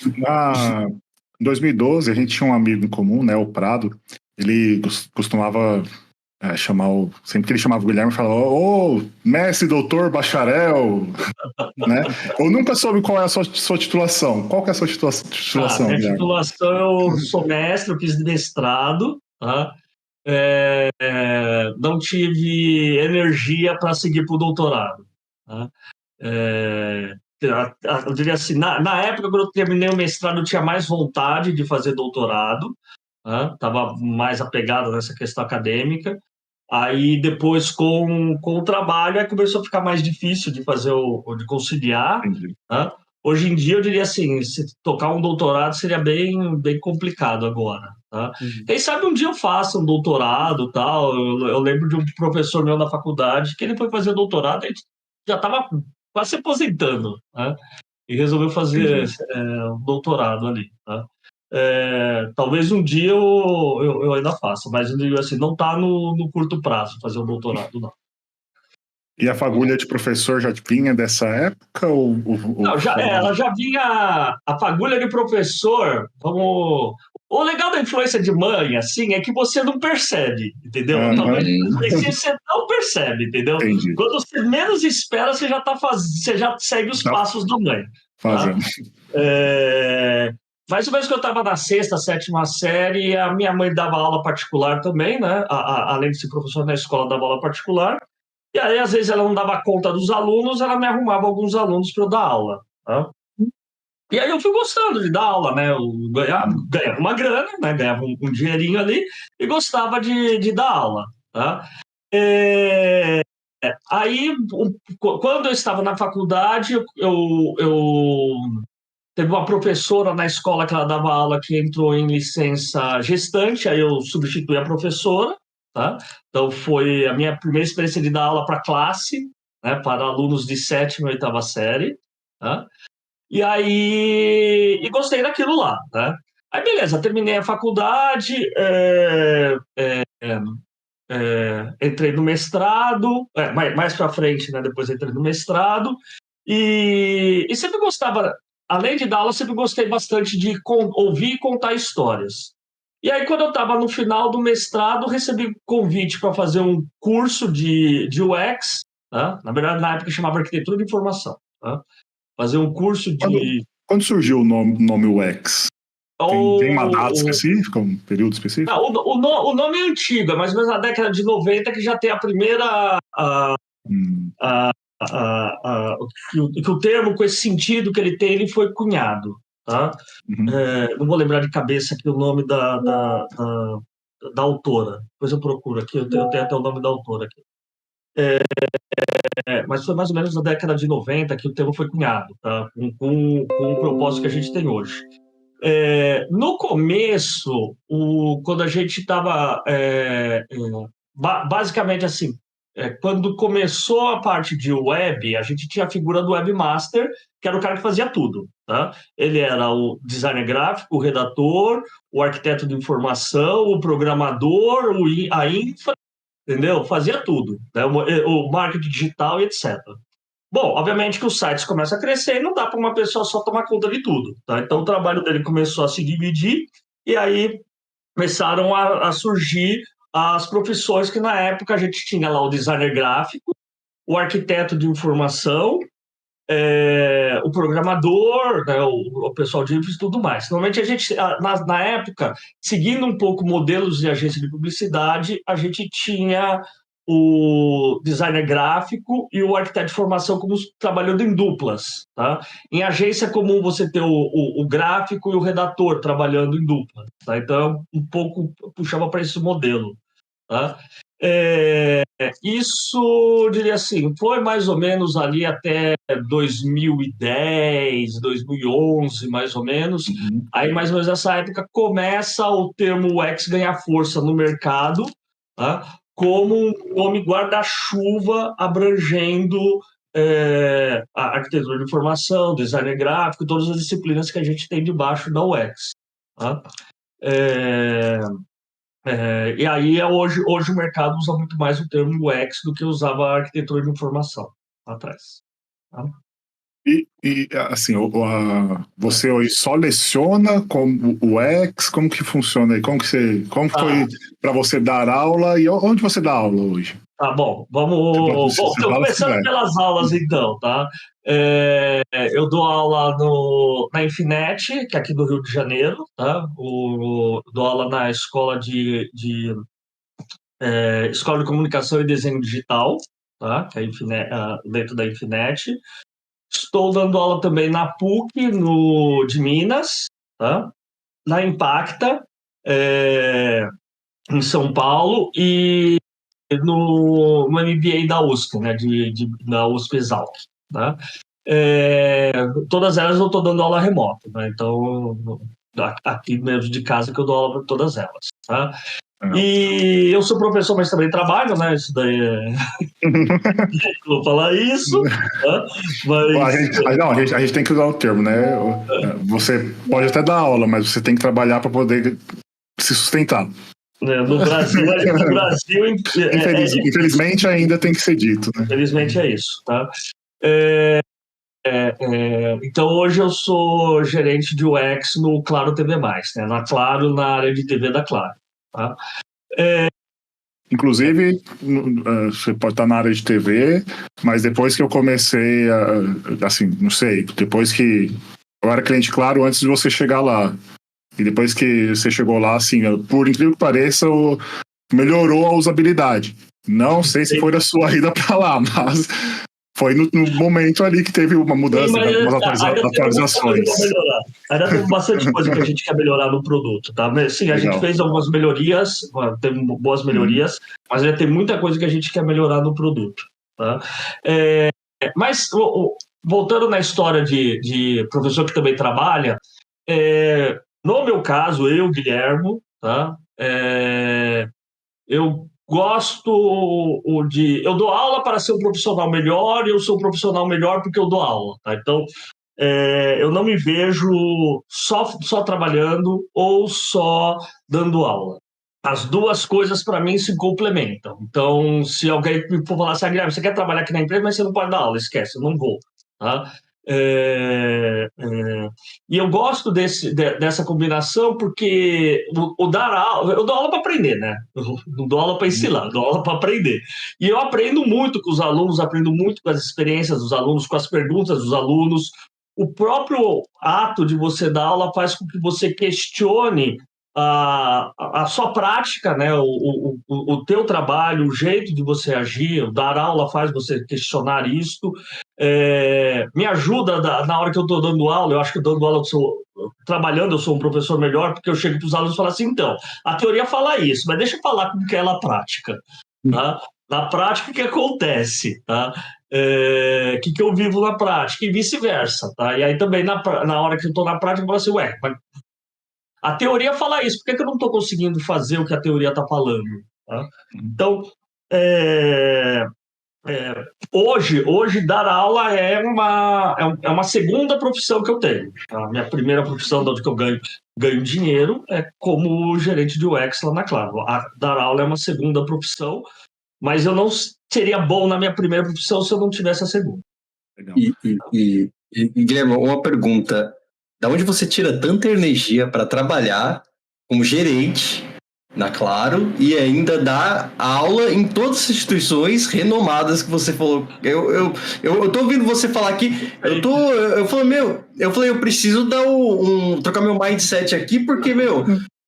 Em 2012, a gente tinha um amigo em comum, né, o Prado. Ele costumava sempre que ele chamava o Guilherme, falava: Ô, mestre, doutor, bacharel, né? Eu nunca soube qual é a sua titulação. Qual que é a sua titulação, Minha Guilherme? titulação, eu sou mestre, eu fiz mestrado, tá? Não tive energia para seguir para o doutorado. Tá? Eu diria assim, na época, quando eu terminei o mestrado, eu tinha mais vontade de fazer doutorado, estava mais apegado nessa questão acadêmica. Aí, depois, com o trabalho, aí começou a ficar mais difícil de fazer de conciliar. Entendi. Tá? Hoje em dia, eu diria assim, se tocar um doutorado seria bem, bem complicado agora. Tá? Quem sabe um dia eu faça um doutorado, tal. Eu lembro de um professor meu na faculdade que ele foi fazer doutorado, ele já estava quase se aposentando, né? E resolveu fazer Entendi. um doutorado ali. Tá? Talvez um dia eu ainda faça, mas assim, não está no curto prazo fazer um doutorado, não. E a fagulha de professor já vinha dessa época? Não, ela já vinha. A fagulha de professor, vamos. O legal da influência de mãe, assim, é que você não percebe, entendeu? A tua mãe influencia, você não percebe, entendeu? Entendi. Quando você menos espera, você já segue os Tá passos da mãe. Tá? fazendo. Mais ou menos que eu estava na sexta, sétima série, a minha mãe dava aula particular também, né? Além de ser professora na escola, dava aula particular. E aí, às vezes, ela não dava conta dos alunos, ela me arrumava alguns alunos para eu dar aula. Tá? E aí eu fui gostando de dar aula, né? Eu ganhava uma grana, né? Ganhava um dinheirinho ali e gostava de dar aula. Tá? É, Aí, quando eu estava na faculdade, eu teve uma professora na escola que ela dava aula que entrou em licença gestante, aí eu substituí a professora, tá? Então foi a minha primeira experiência de dar aula para classe, né, para alunos de sétima e oitava série, tá? E aí gostei daquilo lá, né? Aí beleza, terminei a faculdade, entrei no mestrado, mais para frente, né? Depois entrei no mestrado e sempre gostava, além de dar aula, sempre gostei bastante de ouvir e contar histórias. E aí, quando eu estava no final do mestrado, recebi convite para fazer um curso de UX, tá? Na verdade, na época chamava Arquitetura de Informação, tá? Fazer um curso de. Quando surgiu o nome UX? Tem uma data específica, um período específico? Não, o nome é antigo, é mais ou menos na década de 90 que já tem a primeira. Que o termo, com esse sentido que ele tem, ele foi cunhado. Tá? Não vou lembrar de cabeça aqui o nome da autora. Depois eu procuro aqui, eu tenho até o nome da autora aqui. Mas foi mais ou menos na década de 90 que o termo foi cunhado, tá? Com o propósito que a gente tem hoje. No começo, quando a gente estava basicamente assim, quando começou a parte de web, a gente tinha a figura do webmaster, que era o cara que fazia tudo, tá? Ele era o designer gráfico, o redator, o arquiteto de informação, o programador, a infra, entendeu? Fazia tudo, né? O marketing digital e etc. Bom, obviamente que os sites começam a crescer e não dá para uma pessoa só tomar conta de tudo, tá? Então o trabalho dele começou a se dividir e aí começaram a surgir as profissões que na época a gente tinha lá o designer gráfico, o arquiteto de informação, o programador, né, o pessoal de infra e tudo mais. Normalmente a gente, na época, seguindo um pouco modelos de agência de publicidade, a gente tinha o designer gráfico e o arquiteto de formação como trabalhando em duplas. Tá? Em agência é comum você ter o gráfico e o redator trabalhando em dupla. Tá? Então, um pouco puxava para esse modelo. Tá? Isso, eu diria assim, foi mais ou menos ali até 2010, 2011, mais ou menos. Aí, mais ou menos nessa época, começa o termo UX ganhar força no mercado, tá? Como um nome guarda-chuva abrangendo a arquitetura de informação, design gráfico, todas as disciplinas que a gente tem debaixo da UX. Tá? E aí, hoje o mercado usa muito mais o termo UX do que usava a arquitetura de informação lá atrás. Tá? Assim, você hoje só leciona como o UX? Como que funciona aí? Como foi para você dar aula e onde você dá aula hoje? Tá bom, vamos. Bom, Você então, fala se começando quiser. pelas aulas, então, tá? Eu dou aula na Infinet, que é aqui do Rio de Janeiro, tá? Dou aula na escola Escola de Comunicação e Desenho Digital, tá? Que é dentro da Infinet. Estou dando aula também na PUC, de Minas, tá? Na Impacta, em São Paulo, e no MBA da USP, né, da USP Exalc, né? Todas elas eu estou dando aula remota, né? Então, aqui mesmo de casa que eu dou aula para todas elas, tá? E eu sou professor, mas também trabalho, né? Isso daí vou falar isso, tá? Mas A gente tem que usar o termo, né? Você pode até dar aula, mas você tem que trabalhar para poder se sustentar. no Brasil, Infelizmente ainda tem que ser dito, né? Infelizmente é isso, tá? Então hoje eu sou gerente de UX no Claro TV+, né? Na Claro, na área de TV da Claro, tá? Inclusive, você pode estar na área de TV, mas depois que eu comecei, assim, não sei, depois que eu era cliente Claro antes de você chegar lá, e depois que você chegou lá, assim, por incrível que pareça, melhorou a usabilidade. Não sei se foi da sua ida para lá, mas foi no momento ali que teve uma mudança, Sim, umas atualizações. Ainda teve bastante coisa que a gente quer melhorar no produto, tá? Sim, a gente fez algumas melhorias, teve boas melhorias, mas ainda tem muita coisa que a gente quer melhorar no produto, tá? Mas, voltando na história de professor que também trabalha, no meu caso, Guilhermo, tá? Eu gosto eu dou aula para ser um profissional melhor, e eu sou um profissional melhor porque eu dou aula, tá? Então, eu não me vejo só trabalhando ou só dando aula. As duas coisas, para mim, se complementam. Então, se alguém me for falar assim, Guilherme, você quer trabalhar aqui na empresa, mas você não pode dar aula, esquece, eu não vou, tá? E eu gosto dessa combinação porque o dar aula, eu dou aula para aprender, né? Eu não dou aula para ensinar, eu dou aula para aprender. E eu aprendo muito com os alunos, aprendo muito com as experiências dos alunos, com as perguntas dos alunos. O próprio ato de você dar aula faz com que você questione a sua prática, né? O teu trabalho, o jeito de você agir. O dar aula faz você questionar isso. Me ajuda na hora que eu estou dando aula. Eu acho que dando aula, trabalhando, eu sou um professor melhor, porque eu chego para os alunos e falo assim, então, a teoria fala isso, mas deixa eu falar como que é na prática, tá? Na prática, o que acontece, tá? Que eu vivo na prática e vice-versa, tá? E aí também, na hora que eu estou na prática, eu falo assim, ué, mas a teoria fala isso, por que eu não estou conseguindo fazer o que a teoria está falando, tá? Então, hoje dar aula é uma segunda profissão que eu tenho. A minha primeira profissão, de onde eu ganho dinheiro, é como gerente de UX lá na Claro. Dar aula é uma segunda profissão, mas eu não seria bom na minha primeira profissão se eu não tivesse a segunda. Guilherme, uma pergunta. Da onde você tira tanta energia para trabalhar como gerente na Claro e ainda dar aula em todas as instituições renomadas que você falou? Eu tô ouvindo você falar aqui, eu preciso trocar meu mindset aqui, porque,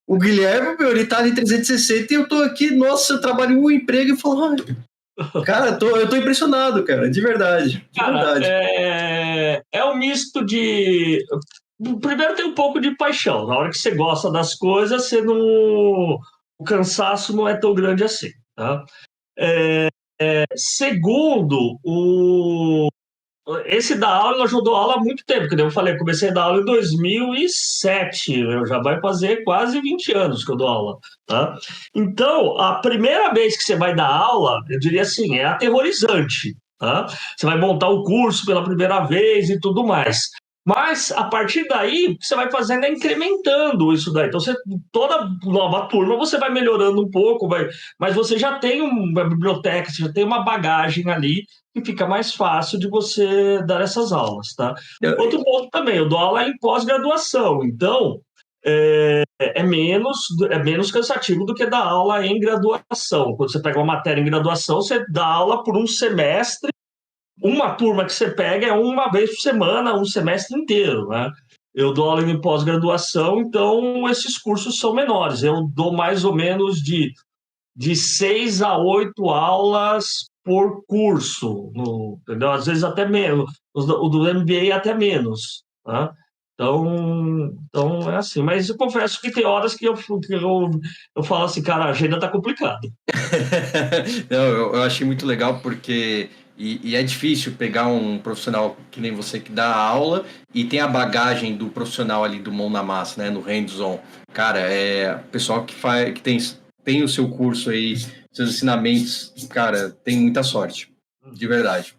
o Guilherme, ele tá ali 360 e eu tô aqui, nossa, eu trabalho em um emprego e falo, cara, eu tô impressionado, cara, de verdade. Cara, é um misto de... Primeiro tem um pouco de paixão. Na hora que você gosta das coisas, o cansaço não é tão grande assim, tá? Segundo, esse da aula, eu já dou aula há muito tempo, que eu falei, eu comecei a dar aula em 2007, eu já vai fazer quase 20 anos que eu dou aula, tá? Então, a primeira vez que você vai dar aula, eu diria assim, é aterrorizante, tá? Você vai montar um curso pela primeira vez e tudo mais. Mas, a partir daí, o que você vai fazendo é incrementando isso daí. Então, toda nova turma, você vai melhorando um pouco, mas você já tem uma biblioteca, você já tem uma bagagem ali que fica mais fácil de você dar essas aulas, tá? Outro ponto também, eu dou aula em pós-graduação, então é menos cansativo do que dar aula em graduação. Quando você pega uma matéria em graduação, você dá aula por um semestre. Uma turma que você pega é uma vez por semana, um semestre inteiro, né? Eu dou aula em pós-graduação, então esses cursos são menores. Eu dou mais ou menos de 6 a 8 aulas por curso, entendeu? Às vezes até menos. O do MBA até menos, tá? Então é assim. Mas eu confesso que tem horas que eu falo assim, cara, a agenda tá complicada. Não, eu achei muito legal porque é difícil pegar um profissional que nem você que dá aula e tem a bagagem do profissional ali do mão na massa, né, no hands-on. Cara, pessoal que tem o seu curso aí, seus ensinamentos, cara, tem muita sorte, de verdade.